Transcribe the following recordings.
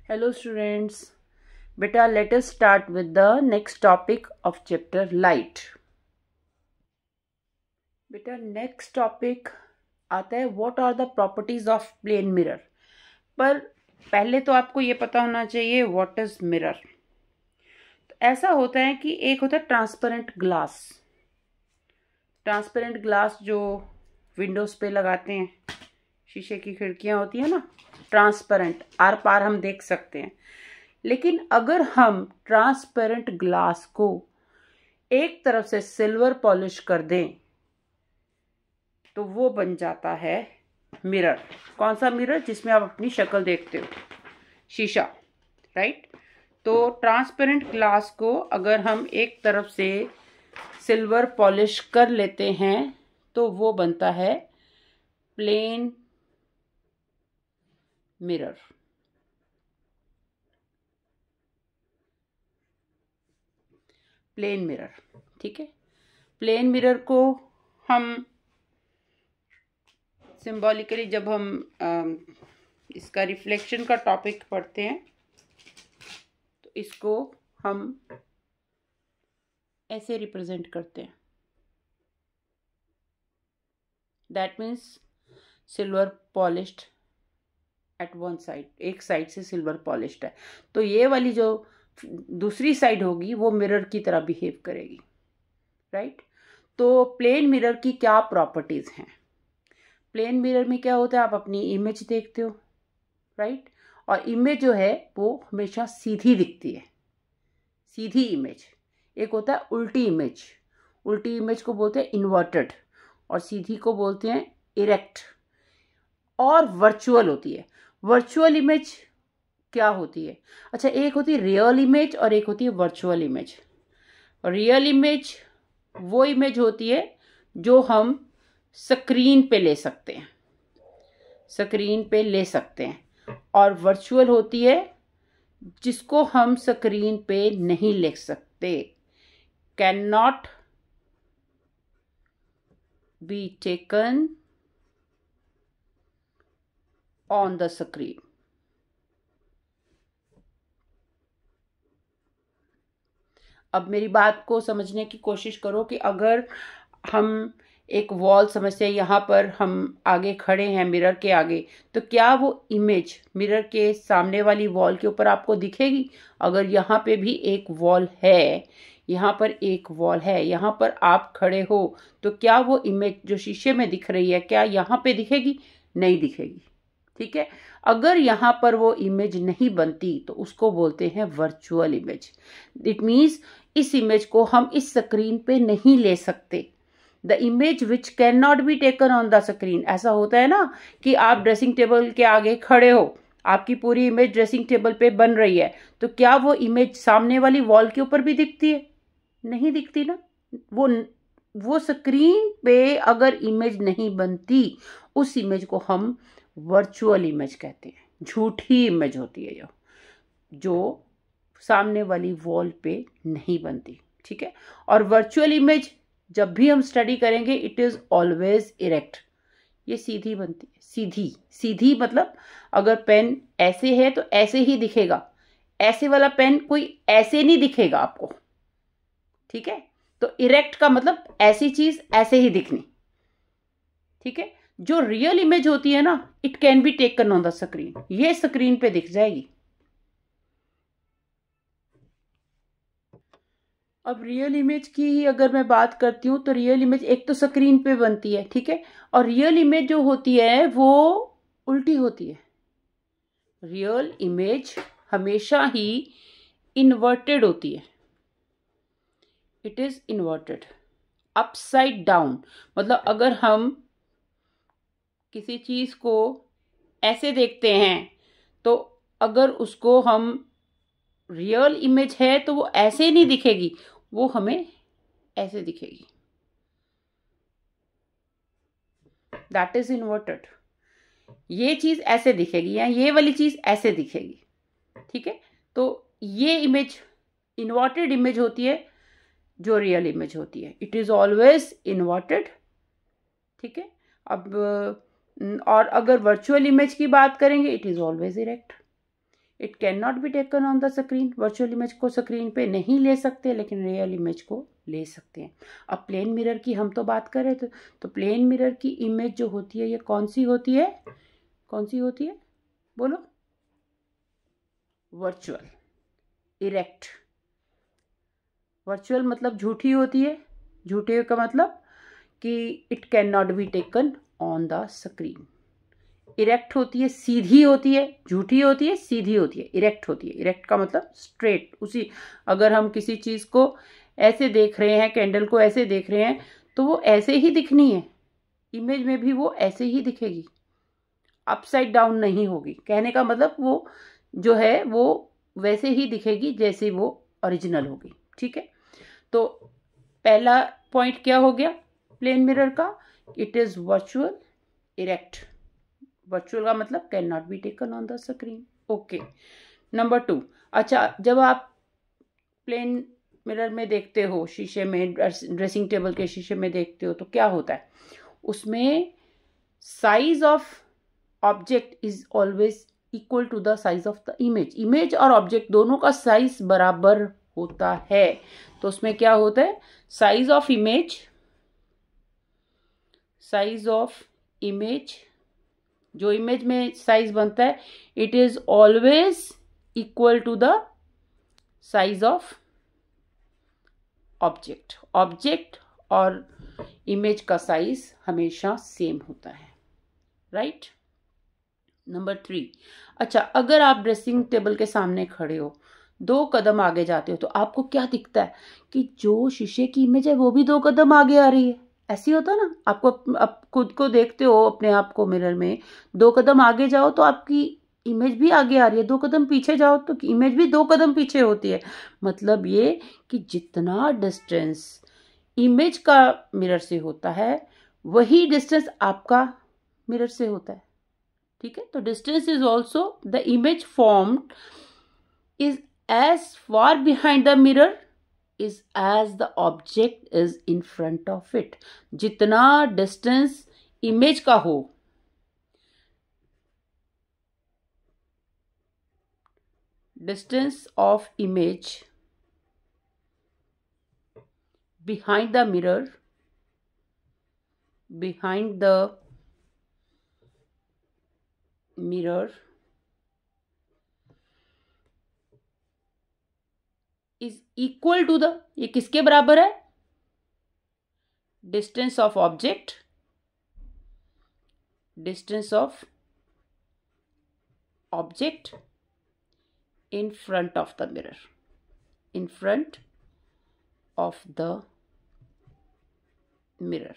Hello students, beta let us start with the next topic of chapter light. बेटा next topic आता है what are the properties of plane mirror. पर पहले तो आपको ये पता होना चाहिए व्हाट इज मिरर। तो ऐसा होता है कि एक होता है ट्रांसपेरेंट ग्लास। ट्रांसपेरेंट ग्लास जो विंडोज पे लगाते हैं, शीशे की खिड़कियां होती है ना, ट्रांसपेरेंट, आर पार हम देख सकते हैं। लेकिन अगर हम ट्रांसपेरेंट ग्लास को एक तरफ से सिल्वर पॉलिश कर दें तो वो बन जाता है मिरर। कौन सा मिरर? जिसमें आप अपनी शक्ल देखते हो, शीशा, राइट। तो ट्रांसपेरेंट ग्लास को अगर हम एक तरफ से सिल्वर पॉलिश कर लेते हैं तो वो बनता है प्लेन मिरर। प्लेन मिरर, ठीक है। प्लेन मिरर को हम सिंबॉलिकली जब हम इसका रिफ्लेक्शन का टॉपिक पढ़ते हैं तो इसको हम ऐसे रिप्रेजेंट करते हैं। That means silver polished at one side, एक साइड से सिल्वर पॉलिश्ड है, तो ये वाली जो दूसरी साइड होगी वो मिरर की तरह बिहेव करेगी, राइट। तो प्लेन मिरर की क्या प्रॉपर्टीज हैं? प्लेन मिरर में क्या होता है, आप अपनी इमेज देखते हो, राइट। और इमेज जो है वो हमेशा सीधी दिखती है, सीधी इमेज। एक होता है उल्टी इमेज, उल्टी इमेज को बोलते हैं इन्वर्टेड, और सीधी को बोलते हैं इरेक्ट। और वर्चुअल होती है। वर्चुअल इमेज क्या होती है? अच्छा, एक होती है रियल इमेज और एक होती है वर्चुअल इमेज। रियल इमेज वो इमेज होती है जो हम स्क्रीन पे ले सकते हैं, स्क्रीन पे ले सकते हैं। और वर्चुअल होती है जिसको हम स्क्रीन पे नहीं ले सकते, can not be taken on the screen. अब मेरी बात को समझने की कोशिश करो कि अगर हम एक वॉल समझते हैं, यहाँ पर हम आगे खड़े हैं मिरर के आगे, तो क्या वो इमेज मिरर के सामने वाली वॉल के ऊपर आपको दिखेगी? अगर यहाँ पे भी एक वॉल है, यहाँ पर एक वॉल है, यहाँ पर आप खड़े हो, तो क्या वो इमेज जो शीशे में दिख रही है क्या यहाँ पे दिखेगी? नहीं दिखेगी, ठीक है। अगर यहाँ पर वो इमेज नहीं बनती तो उसको बोलते हैं वर्चुअल इमेज। इट मीन्स इस इमेज को हम इस स्क्रीन पे नहीं ले सकते। The image which can not be taken on the screen. ऐसा होता है ना कि आप ड्रेसिंग टेबल के आगे खड़े हो, आपकी पूरी इमेज ड्रेसिंग टेबल पे बन रही है, तो क्या वो इमेज सामने वाली वॉल के ऊपर भी दिखती है? नहीं दिखती ना। वो स्क्रीन पे अगर इमेज नहीं बनती, उस इमेज को हम वर्चुअल इमेज कहते हैं। झूठी इमेज होती है जो सामने वाली वॉल पे नहीं बनती, ठीक है। और वर्चुअल इमेज जब भी हम स्टडी करेंगे, इट इज ऑलवेज इरेक्ट। ये सीधी बनती है, सीधी। सीधी मतलब अगर पेन ऐसे है तो ऐसे ही दिखेगा, ऐसे वाला पेन कोई ऐसे नहीं दिखेगा आपको, ठीक है। तो इरेक्ट का मतलब ऐसी चीज ऐसे ही दिखनी, ठीक है। जो रियल इमेज होती है ना, it can be taken on the screen, ये स्क्रीन पे दिख जाएगी। अब रियल इमेज की ही अगर मैं बात करती हूँ तो रियल इमेज एक तो स्क्रीन पे बनती है, ठीक है। और रियल इमेज जो होती है वो उल्टी होती है। रियल इमेज हमेशा ही इन्वर्टेड होती है। It is inverted, upside down. मतलब अगर हम किसी चीज को ऐसे देखते हैं तो अगर उसको हम रियल इमेज है तो वो ऐसे नहीं दिखेगी, वो हमें ऐसे दिखेगी। That is inverted. ये चीज ऐसे दिखेगी या ये वाली चीज ऐसे दिखेगी, ठीक है। तो ये इमेज इन्वर्टेड इमेज होती है जो रियल इमेज होती है। इट इज ऑलवेज इन्वर्टेड, ठीक है। अब और अगर वर्चुअल इमेज की बात करेंगे, it is always erect. It can not be taken on the screen, virtual image को स्क्रीन पे नहीं ले सकते लेकिन रियल इमेज को ले सकते हैं। अब प्लेन मिरर की हम तो बात कर रहे थे, तो प्लेन मिरर की इमेज जो होती है ये कौन सी होती है, कौन सी होती है, बोलो? Virtual, erect. वर्चुअल मतलब झूठी होती है, झूठे का मतलब कि it can not be taken on the screen. Erect होती है, सीधी होती है, झूठी होती है, सीधी होती है, इरेक्ट होती है। इरेक्ट का मतलब स्ट्रेट, उसी, अगर हम किसी चीज को ऐसे देख रहे हैं, कैंडल को ऐसे देख रहे हैं, तो वो ऐसे ही दिखनी है, इमेज में भी वो ऐसे ही दिखेगी, अपसाइड डाउन नहीं होगी। कहने का मतलब वो जो है वो वैसे ही दिखेगी जैसे वो ओरिजिनल होगी। ठीक है, तो पहला पॉइंट क्या हो गया प्लेन मिरर का? It is virtual, erect. Virtual का मतलब can not be taken on the screen. Okay, number 2। अच्छा, जब आप प्लेन मिरर में देखते हो, शीशे में, ड्रेसिंग टेबल के शीशे में देखते हो, तो क्या होता है उसमें? Size of object is always equal to the size of the image. Image और ऑब्जेक्ट दोनों का साइज बराबर होता है। तो उसमें क्या होता है? Size of image, size of image, जो इमेज में साइज बनता है, it is always equal to the size of object. Object और इमेज का साइज हमेशा सेम होता है, राइट? नंबर 3। अच्छा, अगर आप ड्रेसिंग टेबल के सामने खड़े हो, 2 कदम आगे जाते हो, तो आपको क्या दिखता है कि जो शीशे की इमेज है वो भी 2 कदम आगे आ रही है। ऐसे होता है ना, आपको आप खुद को देखते हो अपने आप को मिरर में, 2 कदम आगे जाओ तो आपकी इमेज भी आगे आ रही है, 2 कदम पीछे जाओ तो इमेज भी 2 कदम पीछे होती है। मतलब ये कि जितना डिस्टेंस इमेज का मिरर से होता है वही डिस्टेंस आपका मिरर से होता है। ठीक है, तो distance is also the image formed is as far behind the mirror is as the object is in front of it. जितना डिस्टेंस इमेज का हो, distance of image behind the mirror, behind the mirror is equal to the, ये किसके बराबर है? Distance of object, distance of object in front of the mirror, in front of the mirror.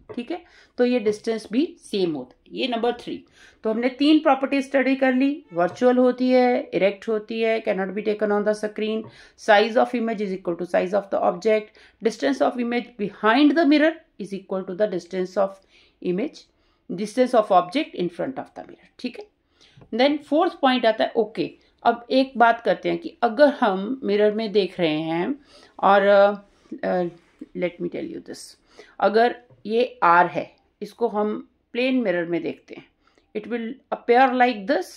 ठीक है, तो ये डिस्टेंस भी सेम होता है। ये नंबर 3। तो हमने 3 प्रॉपर्टी स्टडी कर ली। वर्चुअल होती है, इरेक्ट होती है, can not be taken on the screen, size of image is equal to size of the object, distance of image behind the mirror is equal to the distance of image, distance of object in front of the mirror. ठीक है, then 4th point आता है, okay, अब एक बात करते हैं कि अगर हम मिरर में देख रहे हैं और let me tell you this, अगर ये R है, इसको हम प्लेन मिरर में देखते हैं, it will appear like this.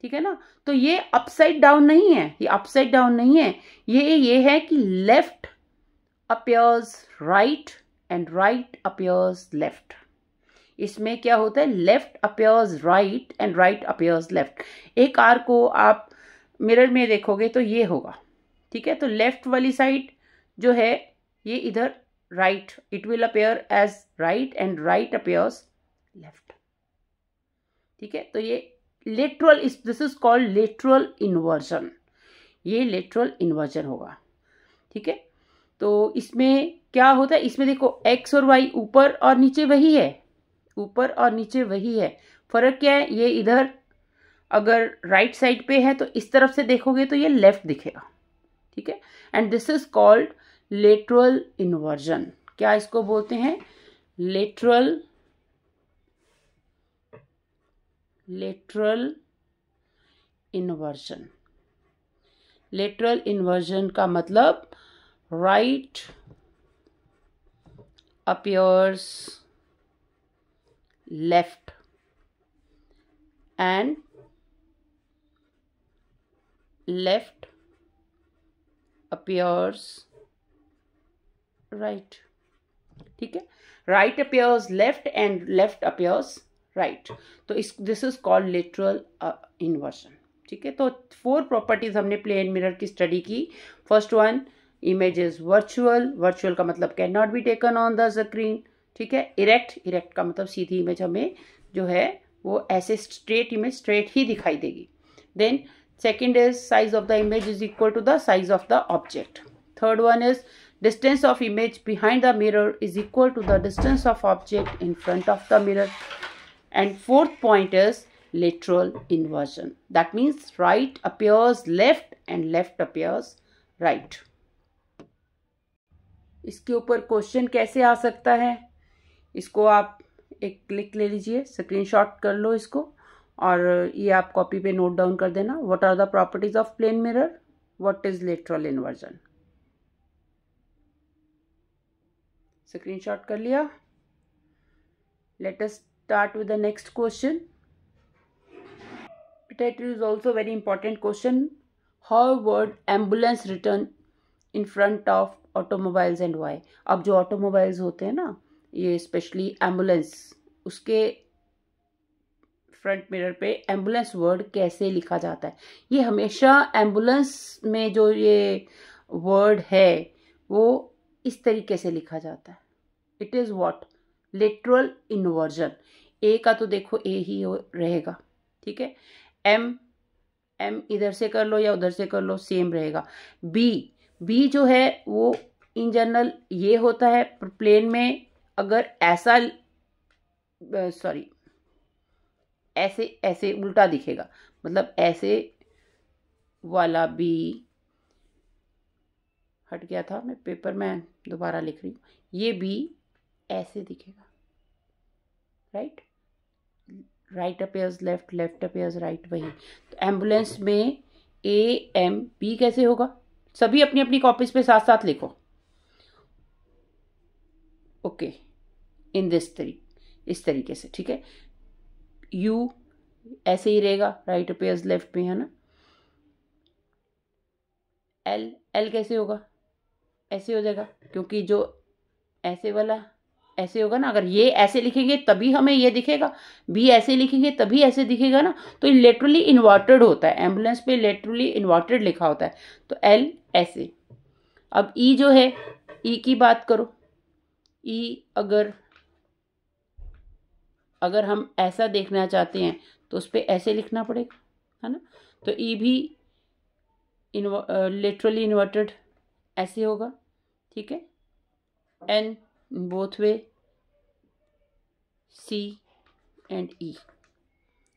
ठीक है ना, तो ये अपसाइड डाउन नहीं है, ये अपसाइड डाउन नहीं है, ये है कि left appears right and right appears left. इसमें क्या होता है? Left appears right and right appears left. एक आर को आप मिरर में देखोगे तो ये होगा। ठीक है, तो लेफ्ट वाली साइड जो है ये इधर right, it will appear as right and right appears left. ठीक है, तो ये lateral, this is called lateral inversion, ये लेटरल इन्वर्जन होगा। ठीक है, तो इसमें क्या होता है? इसमें देखो एक्स और वाई ऊपर और नीचे वही है, ऊपर और नीचे वही है। फर्क क्या है? ये इधर अगर राइट साइड पे है तो इस तरफ से देखोगे तो ये लेफ्ट दिखेगा। ठीक है, and this is called lateral inversion. क्या इसको बोलते हैं? Lateral inversion. लेटरल इन्वर्जन का मतलब right appears left and left appears right. ठीक है, right appears left and left appears right. तो this is called literal inversion. ठीक है, तो 4 प्रॉपर्टीज हमने प्लेन मिरर की स्टडी की. First one, image is virtual. Virtual का मतलब can not be taken on the screen. ठीक है, इरेक्ट. इरेक्ट का मतलब सीधी इमेज हमें जो है वो ऐसे स्ट्रेट इमेज स्ट्रेट ही दिखाई देगी. Then second is size of the image is equal to the size of the object. Third one is distance of image behind the mirror is equal to the distance of object in front of the mirror. And fourth point is lateral inversion. That means right appears left and left appears right. इसके ऊपर question कैसे आ सकता है, इसको आप एक click ले लीजिए, स्क्रीनशॉट कर लो इसको, और ये आप कॉपी पे नोट डाउन कर देना. What are the properties of plane mirror, what is lateral inversion. Screenshot कर लिया. Let us start with the next question. It is also very important question. How word ambulance written in front of automobiles and why. अब जो automobiles होते हैं ना, ये specially ambulance, उसके front mirror पे एम्बुलेंस वर्ड कैसे लिखा जाता है. ये हमेशा एम्बुलेंस में जो ये वर्ड है वो इस तरीके से लिखा जाता है. It is what, literal inversion. ए का तो देखो ए ही रहेगा. ठीक है, एम इधर से कर लो या उधर से कर लो, सेम रहेगा. बी जो है वो इन जनरल ये होता है प्लेन में, अगर ऐसा ऐसे उल्टा दिखेगा, मतलब ऐसे वाला बी हट गया था, मैं पेपर में दोबारा लिख रही हूँ. ये बी ऐसे दिखेगा. Right appears left, left appears right. वही तो एम्बुलेंस में ए एम बी कैसे होगा. सभी अपनी अपनी कॉपीज पे साथ साथ लिखो. ओके, इन दिस इस तरीके से. ठीक है, यू ऐसे ही रहेगा, राइट अपेयर्स लेफ्ट में, है ना. एल कैसे होगा, ऐसे हो जाएगा, क्योंकि जो ऐसे वाला ऐसे होगा ना. अगर ये ऐसे लिखेंगे तभी हमें ये दिखेगा, बी ऐसे लिखेंगे तभी ऐसे दिखेगा ना. तो ये लेटरली इन्वर्टेड होता है. एम्बुलेंस पे लेटरली इन्वर्टेड लिखा होता है. तो एल ऐसे. अब ई जो है, ई की बात करो. ई अगर हम ऐसा देखना चाहते हैं तो उस पर ऐसे लिखना पड़ेगा, है ना. तो ई भी लिटरली इन्वर्टेड ऐसे होगा. ठीक है, N both way, C and E.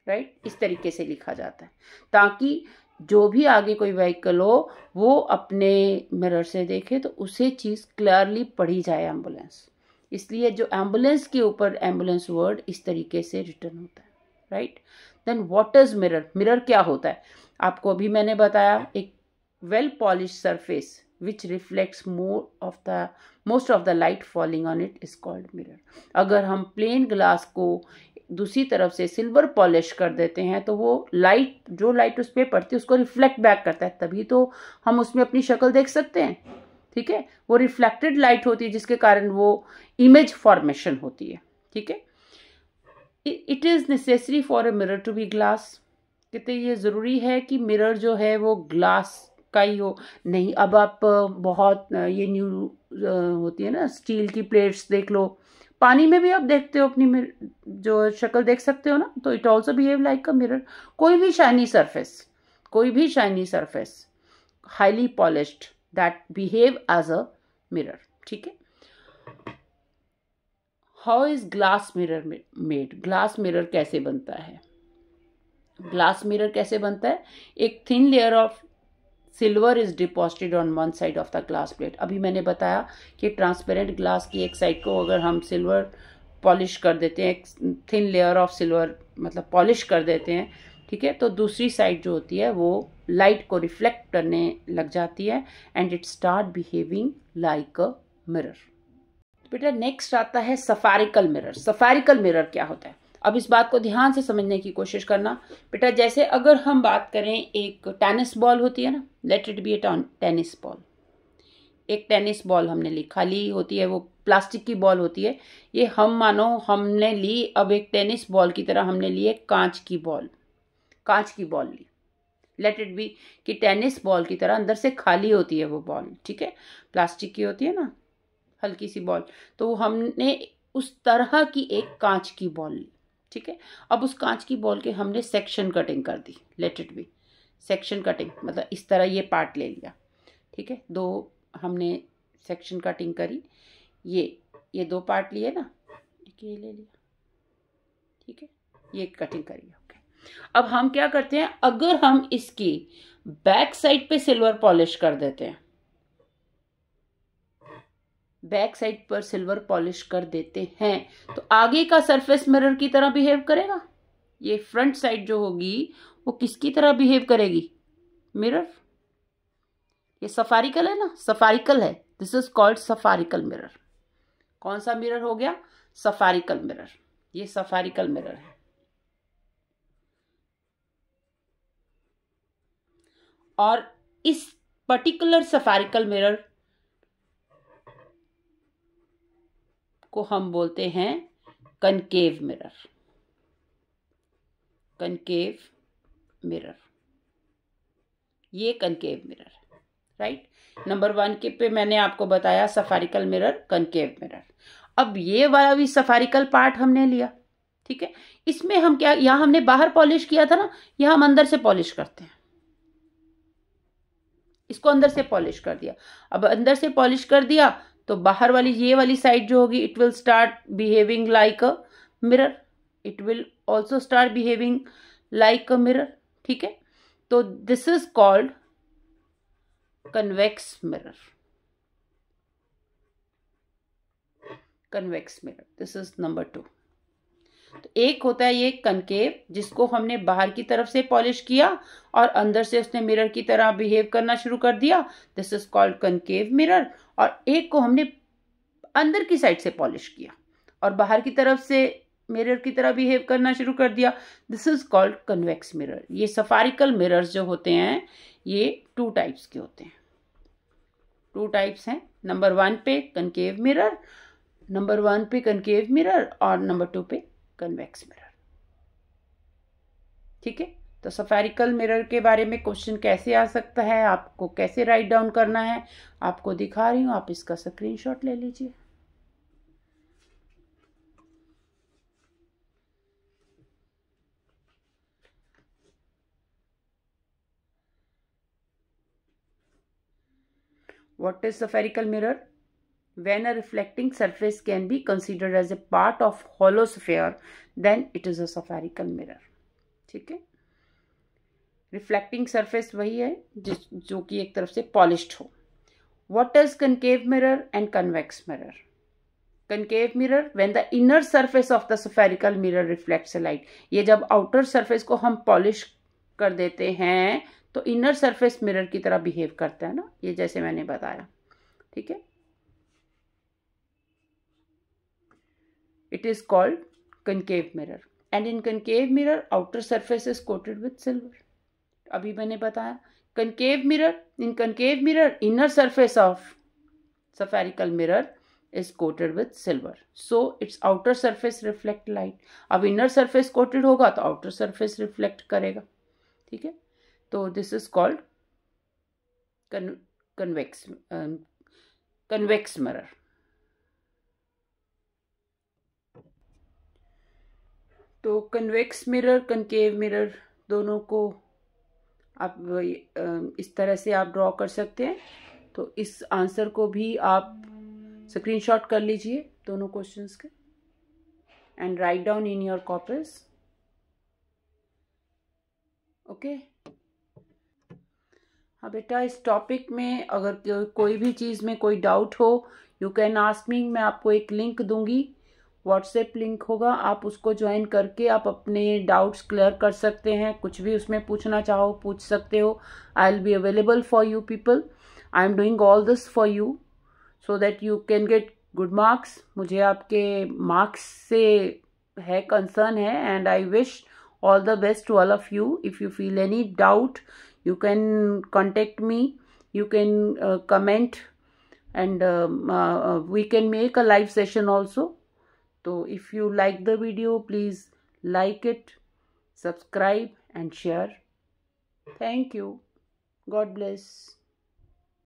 Right, इस तरीके से लिखा जाता है ताकि जो भी आगे कोई व्हीकल हो वो अपने मिरर से देखे तो उसे चीज़ क्लियरली पढ़ी जाए एम्बुलेंस. इसलिए जो एम्बुलेंस के ऊपर एम्बुलेंस वर्ड इस तरीके से रिटर्न होता है. Right, then what is mirror. Mirror क्या होता है, आपको अभी मैंने बताया, एक well polish surface which reflects most of the light falling on it is called mirror. अगर हम प्लेन ग्लास को दूसरी तरफ से सिल्वर पॉलिश कर देते हैं तो वो जो लाइट उस पर पड़ती है उसको रिफ्लेक्ट बैक करता है, तभी तो हम उसमें अपनी शक्ल देख सकते हैं. ठीक है, वो रिफ्लेक्टेड लाइट होती है जिसके कारण वो इमेज फॉर्मेशन होती है. ठीक है, it is necessary for a mirror to be glass. कहते ये जरूरी है कि मिरर जो है वो ग्लास का ही हो. नहीं, अब आप बहुत ये न्यू होती है ना स्टील की प्लेट्स देख लो, पानी में भी आप देखते हो अपनी जो शक्ल देख सकते हो ना. तो it also behave like a mirror. कोई भी shiny surface highly polished that behave as a mirror. ठीक है, how is glass mirror made. Glass mirror कैसे बनता है. ग्लास मिरर कैसे बनता है, एक thin layer of silver is deposited on one side of the glass plate. अभी मैंने बताया कि ट्रांसपेरेंट ग्लास की एक साइड को अगर हम सिल्वर पॉलिश कर देते हैं, एक थिन लेयर ऑफ सिल्वर मतलब पॉलिश कर देते हैं. ठीक है, तो दूसरी साइड जो होती है वो लाइट को रिफ्लेक्ट करने लग जाती है and it start behaving like a mirror. बेटा नेक्स्ट आता है सफेरिकल मिरर. सफेरिकल मिरर क्या होता है. अब इस बात को ध्यान से समझने की कोशिश करना बेटा। जैसे अगर हम बात करें, एक टेनिस बॉल होती है ना, late it B A tennis ball. एक टेनिस बॉल हमने ली, खाली होती है, वो प्लास्टिक की बॉल होती है। ये हम मानो हमने ली, अब एक टेनिस बॉल की तरह हमने ली एक कांच की बॉल, कांच की बॉल ली। लेट इट बी कि टेनिस बॉल की तरह अंदर से खाली होती है वो बॉल, ठीक है, प्लास्टिक की होती है ना हल्की सी बॉल। तो हमने उस तरह की एक कांच की बॉल ली, ठीक है। अब उस कांच की बॉल के हमने सेक्शन कटिंग कर दी। Let it be section cutting, मतलब इस तरह ये पार्ट ले लिया, ठीक है। दो हमने सेक्शन कटिंग करी, ये दो पार्ट लिए ना, ये ले लिया, ठीक है, ये कटिंग करी। ओके, अब हम क्या करते हैं, अगर हम इसकी बैक साइड पे सिल्वर पॉलिश कर देते हैं, बैक साइड पर सिल्वर पॉलिश कर देते हैं, तो आगे का सरफेस मिरर की तरह बिहेव करेगा। ये फ्रंट साइड जो होगी वो किसकी तरह बिहेव करेगी, मिरर। ये सफारिकल है ना, सफारिकल है, दिस इज कॉल्ड सफारिकल मिरर। कौन सा मिरर हो गया, सफारिकल मिरर। ये सफारिकल मिरर है। और इस पर्टिकुलर सफारिकल मिरर को हम बोलते हैं कनकेव मिरर। कनकेव मिरर, ये कनकेव मिरर है, राइट। नंबर 1 के पे मैंने आपको बताया सफारिकल मिरर, कनकेव मिरर। अब ये वाला भी सफारिकल पार्ट हमने लिया, ठीक है। इसमें हम क्या, यहां हमने बाहर पॉलिश किया था ना, यहां हम अंदर से पॉलिश करते हैं। इसको अंदर से पॉलिश कर दिया। अब अंदर से पॉलिश कर दिया तो बाहर वाली ये वाली साइड जो होगी, it will start behaving like a mirror. It will also start behaving like a mirror, ठीक है। तो this is called convex mirror. Convex mirror, this is number 2। तो एक होता है ये कनकेव, जिसको हमने बाहर की तरफ से पॉलिश किया और अंदर से उसने मिरर की तरह बिहेव करना शुरू कर दिया, this is called concave mirror. और एक को हमने अंदर की साइड से पॉलिश किया और बाहर की तरफ से मिरर की तरह बिहेव करना शुरू कर दिया, this is called convex mirror. ये सफारिकल मिरर्स जो होते हैं ये 2 टाइप्स के होते हैं। 2 टाइप्स हैं। नंबर 1 पे कनकेव मिरर, नंबर 1 पे कनकेव मिरर और नंबर 2 पे कन्वेक्स मिरर, ठीक है। तो सफेरिकल मिरर के बारे में क्वेश्चन कैसे आ सकता है, आपको कैसे राइट डाउन करना है, आपको दिखा रही हूं, आप इसका स्क्रीनशॉट ले लीजिए। What is spherical mirror? When a reflecting surface can be considered as a part of hollow sphere, then it is a spherical mirror, ठीक है। रिफ्लेक्टिंग सरफेस वही है जो कि एक तरफ से पॉलिश्ड हो। What is concave mirror and convex mirror? Concave mirror when the inner surface of the spherical mirror reflects light. ये जब आउटर सरफेस को हम पॉलिश कर देते हैं तो इनर सरफेस मिरर की तरह बिहेव करता है ना, ये जैसे मैंने बताया, ठीक है। It is called concave mirror and in concave mirror outer surface is coated with silver. अभी मैंने बताया concave mirror, in concave mirror inner surface of spherical mirror is coated with silver, so its outer surface reflect light। अब inner surface coated होगा तो outer surface reflect करेगा, ठीक है। तो this is called convex mirror. तो convex mirror, concave mirror दोनों को आप इस तरह से आप ड्रॉ कर सकते हैं। तो इस आंसर को भी आप स्क्रीनशॉट कर लीजिए दोनों क्वेश्चंस के and write down in your copies, okay. हाँ बेटा, इस टॉपिक में अगर कोई भी चीज़ में कोई डाउट हो यू कैन आस्क मी। मैं आपको एक लिंक दूंगी, व्हाट्सएप लिंक होगा, आप उसको ज्वाइन करके आप अपने डाउट्स क्लियर कर सकते हैं। कुछ भी उसमें पूछना चाहो पूछ सकते हो। I will be available for you people. I am doing all this for you so that you can get good marks. मुझे आपके मार्क्स से है, कंसर्न है, and I wish all the best to all of you. If you feel any doubt, you can contact me, you can comment, and we can make a live session also. So if you like the video, please like it, subscribe and share. Thank you. God bless.